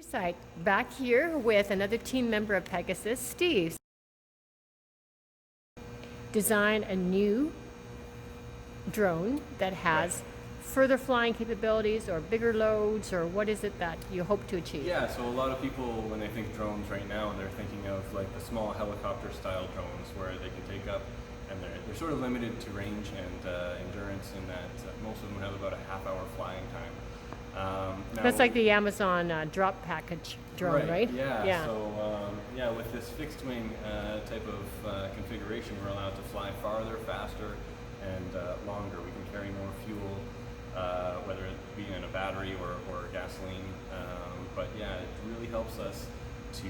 Site back here with another team member of Pegasus, Steve. Design a new drone that has further flying capabilities or bigger loads, or what is it that you hope to achieve? Yeah, so a lot of people, when they think drones right now, they're thinking of like the small helicopter style drones where they can take up, and they're sort of limited to range and endurance in that most of them have about a half-hour flying time. That's like the Amazon drop package drone, right? Yeah. So with this fixed wing type of configuration, we're allowed to fly farther, faster, and longer. We can carry more fuel, whether it be in a battery or gasoline. But yeah, it really helps us to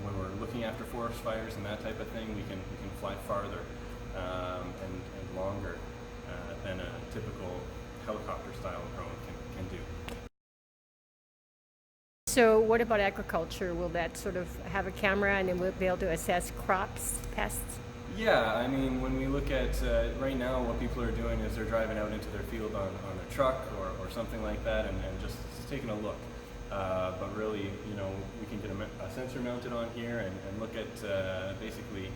when we're looking after forest fires and that type of thing. We can fly farther and longer than a typical helicopter style drone can do. So what about agriculture? Will that sort of have a camera and then we'll be able to assess crops, pests? Yeah, I mean, when we look at right now, what people are doing is they're driving out into their field on their truck or something like that and just taking a look. But really, we can get a sensor mounted on here and look at basically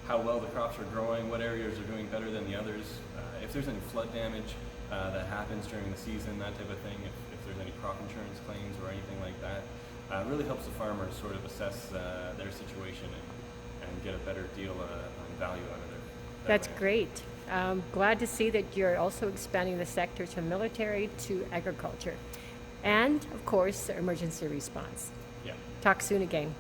how well the crops are growing, what areas are doing better than the others, if there's any flood damage that happens during the season, that type of thing, if there's any crop insurance claims or anything like that. Really helps the farmers sort of assess their situation and get a better deal on value out of their That's land. great. Glad to see that you're also expanding the sectors from military to agriculture. And, of course, emergency response. Yeah. Talk soon again.